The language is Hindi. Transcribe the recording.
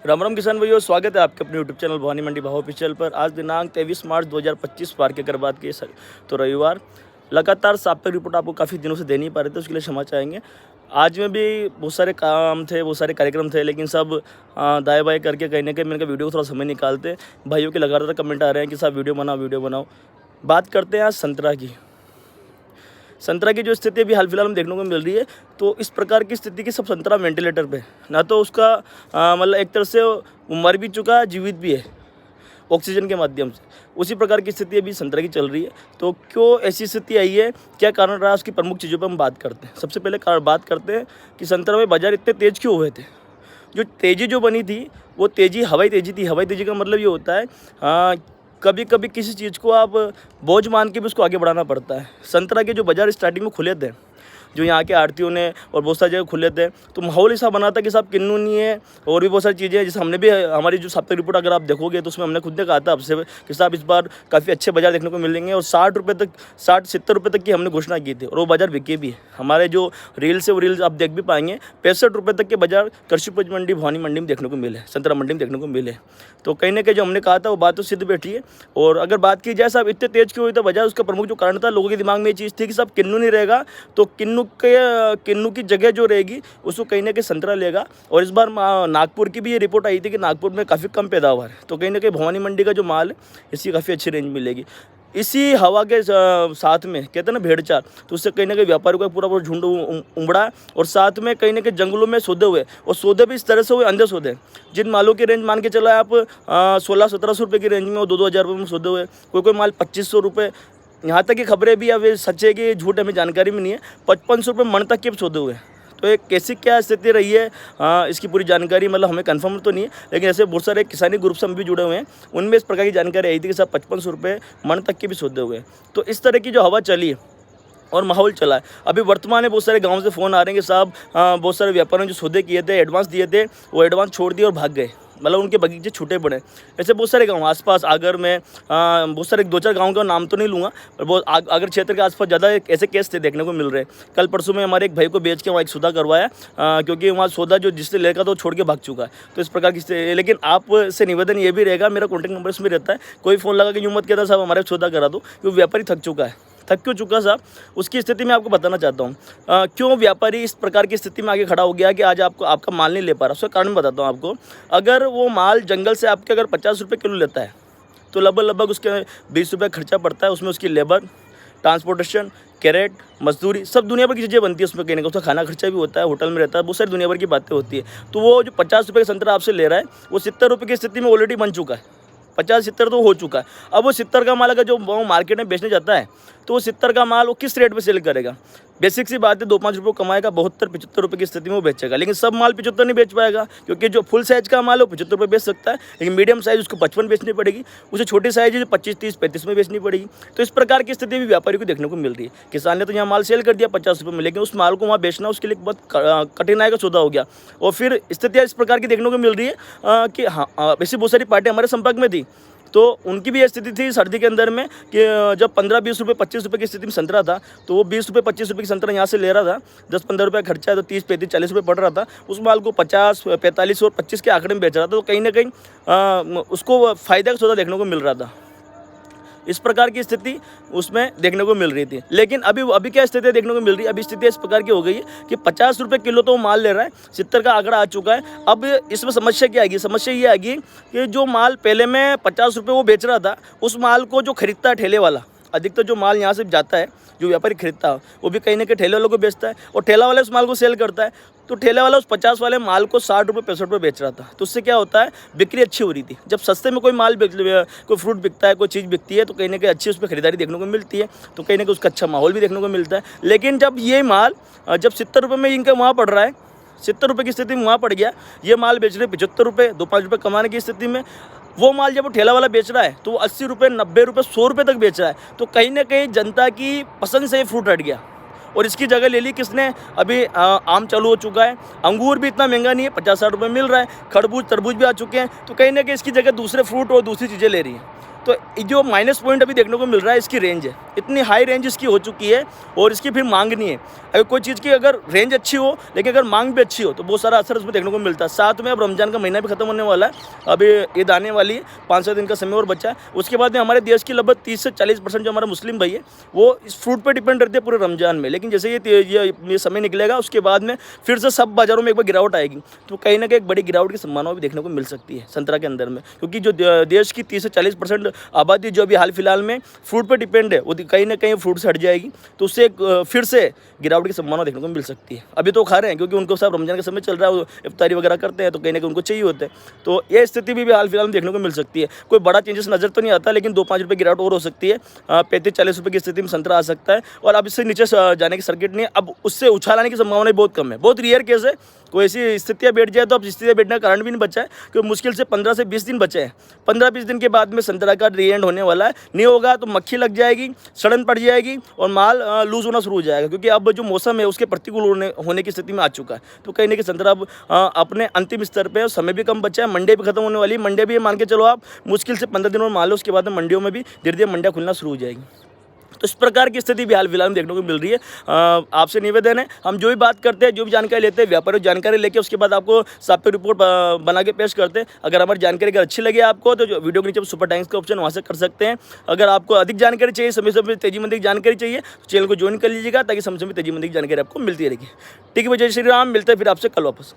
राम राम किसान भाइयों, स्वागत है आपके अपने यूट्यूब चैनल भवानी मंडी भाव ऑफिशियल पर। आज दिनांक 23 मार्च 2025 वार के अगर बात की तो रविवार। लगातार साप्ताहिक रिपोर्ट आपको काफ़ी दिनों से दे नहीं पा रहे थे, उसके लिए क्षमा चाहेंगे। आज में भी बहुत सारे काम थे, बहुत सारे कार्यक्रम थे, लेकिन सब दाएँ बाएँ करके कहीं ना कहीं मैंने कहा वीडियो को थोड़ा समय निकालते। भाइयों के लगातार कमेंट आ रहे हैं कि साहब वीडियो बनाओ। बात करते हैं आज संतरा की। संतरा की जो स्थिति अभी हाल फिलहाल में देखने को मिल रही है, तो इस प्रकार की स्थिति की सब संतरा वेंटिलेटर पे, ना तो उसका मतलब एक तरह से मर भी चुका है, जीवित भी है ऑक्सीजन के माध्यम से। उसी प्रकार की स्थिति अभी संतरा की चल रही है। तो क्यों ऐसी स्थिति आई है, क्या कारण रहा, उसकी प्रमुख चीज़ों पर हम बात करते हैं। सबसे पहले बात करते हैं कि संतरा में बाजार इतने तेज़ क्यों हुए थे। जो तेज़ी जो बनी थी वो तेज़ी हवाई तेज़ी थी। हवाई तेज़ी का मतलब ये होता है कभी कभी किसी चीज़ को आप बोझ मान के भी उसको आगे बढ़ाना पड़ता है। संतरा के जो बाज़ार स्टार्टिंग में खुले थे, जो यहाँ के आड़तियों ने और बहुत सारी जगह खुले थे, तो माहौल ऐसा बना था कि साहब किन्नू नहीं है और भी बहुत सारी चीज़ें हैं। जैसे हमने भी हमारी जो साप्ताहिक रिपोर्ट अगर आप देखोगे तो उसमें हमने खुद ने कहा था आपसे कि साहब इस बार काफ़ी अच्छे बाज़ार देखने को मिलेंगे, और 60-70 रुपये तक की हमने घोषणा की थी, और वो बाज़ार बिके भी है। हमारे जो रील्स है वो रील्स आप देख भी पाएंगे। 65 रुपये तक के बाज़ार कृषि उपज मंडी भवानी मंडी में देखने को मिले, संतरा मंडी में देखने को मिले। तो कहीं ना कहीं जो हमने कहा था वो बात तो सिद्ध बैठी है। और अगर बात की जाए साहब इतने तेज़ क्यों हुई था बाज़ार, उसका प्रमुख जो कारण था, लोगों के दिमाग में ये चीज़ थी कि साहब किन्नू नहीं रहेगा तो किन्नू की जगह जो रहेगी उसको कहीं ना कहीं संतरा लेगा। और इस बार नागपुर की भी ये रिपोर्ट आई थी कि नागपुर में काफ़ी कम पैदावार है, तो कहीं ना कहीं भवानी मंडी का जो माल है इसकी काफ़ी अच्छी रेंज मिलेगी। इसी हवा के साथ में कहते हैं ना भेड़ चाल, तो उससे कहीं ना कहीं व्यापारियों का पूरा झुंड उमड़ा, और साथ में कहीं ना कहीं जंगलों में सौदे हुए, और सौदे भी इस तरह से हुए अंधे सौदे। जिन मालों की रेंज मान के चला है आप 1600-1700 रुपये की रेंज में, और 2,000 रुपये में सौदे हुए। कोई माल 2500 रुपये, यहाँ तक की खबरें भी, अब सच है कि झूठ हमें जानकारी में नहीं है, 5500 रुपये मन तक के सौदे हुए। तो एक कैसी क्या स्थिति रही है इसकी पूरी जानकारी मतलब हमें कंफर्म तो नहीं है, लेकिन ऐसे बहुत सारे किसानी ग्रुप से हम भी जुड़े हुए हैं, उनमें इस प्रकार की जानकारी आई थी कि साहब 5500 रुपये मन तक के भी सौदे हुए। तो इस तरह की जो हवा चली और माहौल चला है। अभी वर्तमान में बहुत सारे गाँव से फ़ोन आ रहे हैं कि साहब बहुत सारे व्यापारियों ने जो सौदे किए थे, एडवांस दिए थे, वो एडवांस छोड़ दिए और भाग गए, मतलब उनके बगीचे छूटे पड़े। ऐसे बहुत सारे गांव आसपास आगर में बहुत सारे 2-4 गांव का नाम तो नहीं लूँगा, पर बहुत आगर क्षेत्र के आसपास ज़्यादा ऐसे केस थे देखने को मिल रहे हैं। कल परसों में हमारे एक भाई को बेच के वहाँ एक सौदा करवाया, क्योंकि वहाँ सौदा जो जिससे लेकर था वो छोड़ के भाग चुका है। तो इस प्रकार की, लेकिन आपसे निवेदन ये भी रहेगा, मेरा कॉन्टैक्ट नंबर इसमें रहता है, कोई फ़ोन लगा कि यूँ मत कहता साहब हमारे सौदा करा दो, क्योंकि व्यापारी थक चुका है। थक क्यों चुका साहब, उसकी स्थिति मैं आपको बताना चाहता हूँ। क्यों व्यापारी इस प्रकार की स्थिति में आगे खड़ा हो गया कि आज आपका माल नहीं ले पा रहा, उसका कारण बताता हूँ आपको। अगर वो माल जंगल से आपके अगर 50 रुपये किलो लेता है, तो लगभग उसके 20 रुपये खर्चा पड़ता है। उसमें उसकी लेबर, ट्रांसपोर्टेशन, कैरेट, मजदूरी, सब दुनिया भर की चीज़ें बनती है उसमें, कहीं ना उसका खाना खर्चा भी होता है, होटल में रहता है, बहुत सारी दुनिया भर की बातें होती है। तो वो जो 50 रुपये का संतरा आपसे ले रहा है, वो 70 रुपये की स्थिति में ऑलरेडी बन चुका है। 50-70 तो हो चुका है। अब वो 70 का माल अगर जो वो मार्केट में बेचने जाता है, तो वो 70 का माल वो किस रेट पे सेल करेगा। बेसिक सी बात है, 2-5 रुपये कमाएगा, 72-75 रुपये की स्थिति में वो बेचेगा। लेकिन सब माल 75 नहीं बेच पाएगा, क्योंकि जो फुल साइज़ का माल है वो 75 रुपये बेच सकता है, लेकिन मीडियम साइज़ उसको 55 बेचनी पड़ेगी, उसे छोटी साइज़ जो 25, 30, 35 में बेचनी पड़ेगी। तो इस प्रकार की स्थिति भी व्यापारी को देखने को मिल रही है। किसान ने तो यहाँ माल सेल कर दिया 50 रुपये में, लेकिन उस माल को वहाँ बेचना उसके लिए बहुत कठिनाई का सौदा हो गया। और फिर स्थितियाँ इस प्रकार की देखने को मिल रही है कि हाँ, ऐसी बहुत सारी पार्टियाँ हमारे संपर्क में थी, तो उनकी भी स्थिति थी सर्दी के अंदर में कि जब 15-20 रुपये 25 रुपये की स्थिति में संतरा था, तो वो 20 रुपये 25 रुपये की संतरा यहाँ से ले रहा था, 10-15 रुपये खर्चा है तो 30-35-40 रुपये पड़ रहा था। उस माल को 50, 45 और 25 के आंकड़े में बेच रहा था, तो कहीं ना कहीं उसको फ़ायदा का सौदा देखने को मिल रहा था। इस प्रकार की स्थिति उसमें देखने को मिल रही थी। लेकिन अभी क्या स्थिति देखने को मिल रही है, अभी स्थिति इस प्रकार की हो गई है कि 50 रुपये किलो तो माल ले रहा है, 70 का आंकड़ा आ चुका है। अब इसमें समस्या क्या आएगी, समस्या ये आएगी कि जो माल पहले में 50 रुपये वो बेच रहा था, उस माल को जो खरीदता है ठेले वाला, अधिकतर जो माल यहाँ से जाता है, जो व्यापारी खरीदता है, वो भी कहीं ना कहीं ठेले वालों को बेचता है, और ठेला वाला उस माल को सेल करता है। तो ठेले वाला उस 50 वाले माल को 60 रुपये 65 रुपये बेच रहा था। तो उससे क्या होता है, बिक्री अच्छी हो रही थी। जब सस्ते में कोई माल कोई फ्रूट बिकता है, कोई चीज़ बिकती है, तो कहीं ना कहीं अच्छी उस पर खरीदारी देखने को मिलती है, तो कहीं ना कहीं उसका अच्छा माहौल भी देखने को मिलता है। लेकिन जब ये माल जब 70 रुपये में इनका वहाँ पड़ रहा है, 70 रुपये की स्थिति में वहाँ पड़ गया, ये माल बेच रहे 75 रुपये, 2-5 रुपये कमाने की स्थिति में, वो माल जब वो ठेला वाला बेच रहा है तो वो 80 रुपये, 90 रुपये, 100 रुपये तक बेच रहा है। तो कहीं ना कहीं जनता की पसंद से ये फ्रूट हट गया, और इसकी जगह ले ली किसने, अभी आम चालू हो चुका है, अंगूर भी इतना महंगा नहीं है, 50-60 रुपये मिल रहा है, खरबूज तरबूज भी आ चुके हैं, तो कहीं ना कहीं इसकी जगह दूसरे फ्रूट और दूसरी चीज़ें ले रही हैं। तो जो माइनस पॉइंट अभी देखने को मिल रहा है इसकी रेंज है। इतनी हाई रेंज इसकी हो चुकी है और इसकी फिर मांग नहीं है। अगर कोई चीज़ की अगर रेंज अच्छी हो लेकिन अगर मांग भी अच्छी हो तो बहुत सारा असर उसमें देखने को मिलता है। साथ में अब रमज़ान का महीना भी खत्म होने वाला है, अभी ईद आने वाली है, 5-7 दिन का समय और बचा है। उसके बाद में हमारे देश की लगभग 30 से 40% जो हमारा मुस्लिम भाई है वो इस फ्रूट पर डिपेंड रहते हैं पूरे रमज़ान में। लेकिन जैसे ये समय निकलेगा उसके बाद में फिर से सब बाज़ारों में एक बार गिरावट आएगी, तो कहीं ना कहीं एक बड़ी गिरावट की संभावना भी देखने को मिल सकती है संतरा के अंदर में, क्योंकि जो देश की 30 से 40% आबादी जो अभी हाल फिलहाल में फ्रूट पर डिपेंड है वो कहीं ना कहीं फ्रूट से हट जाएगी, तो उससे फिर से गिरावट की संभावना देखने को मिल सकती है। अभी तो खा रहे हैं क्योंकि उनको सब रमज़ान का समय चल रहा है, वो इफ्तारी वगैरह करते हैं तो कहीं ना कहीं उनको चाहिए होते हैं, तो ये स्थिति भी हाल फिलहाल में देखने को मिल सकती है। कोई बड़ा चेंजेस नज़र तो नहीं आता, लेकिन 2-5 रुपये गिरावट और हो सकती है। 35-40 रुपये की स्थिति में संतरा आ सकता है और अब इससे नीचे जाने की सर्किट नहीं है। अब उससे उछाल आने की संभावना बहुत कम है, बहुत रेयर केस है। कोई ऐसी स्थितियाँ बैठ जाए तो अब स्थितियाँ बैठने का कारण भी नहीं बचा है, क्योंकि मुश्किल से 15 से 20 दिन बचे हैं। 15-20 दिन के बाद में संतरा का री एंड होने वाला है। नहीं होगा तो मक्खी लग जाएगी, सड़न पड़ जाएगी और माल लूज होना शुरू हो जाएगा, क्योंकि अब जो मौसम है उसके प्रतिकूल होने की स्थिति में आ चुका है। तो कहीं ना कहीं संतरा अब अपने अंतिम स्तर पर, समय भी कम बचा है, मंडी भी खत्म होने वाली है। मंडी भी मान के चलो आप मुश्किल से 15 दिन और मान लो, उसके बाद में मंडियों में भी धीरे धीरे मंडियाँ खुलना शुरू हो जाएगी। तो इस प्रकार की स्थिति भी हाल फिलहाल में देखने को मिल रही है। आपसे निवेदन है, हम जो भी बात करते हैं, जो भी जानकारी लेते हैं, व्यापारिक जानकारी लेके उसके बाद आपको साप्ताहिक रिपोर्ट बना के पेश करते हैं। अगर हमारी जानकारी अगर अच्छी लगे आपको तो जो वीडियो के नीचे सुपर थैंक्स का ऑप्शन वहाँ से कर सकते हैं। अगर आपको अधिक जानकारी चाहिए, समय समय तेजी मंदी जानकारी चाहिए तो चैनल को ज्वाइन कर लीजिएगा, ताकि समय समय तेजी मंदी जानकारी आपको मिलती रहेगी। ठीक है, जय श्री राम, मिलते हैं फिर आपसे कल वापस।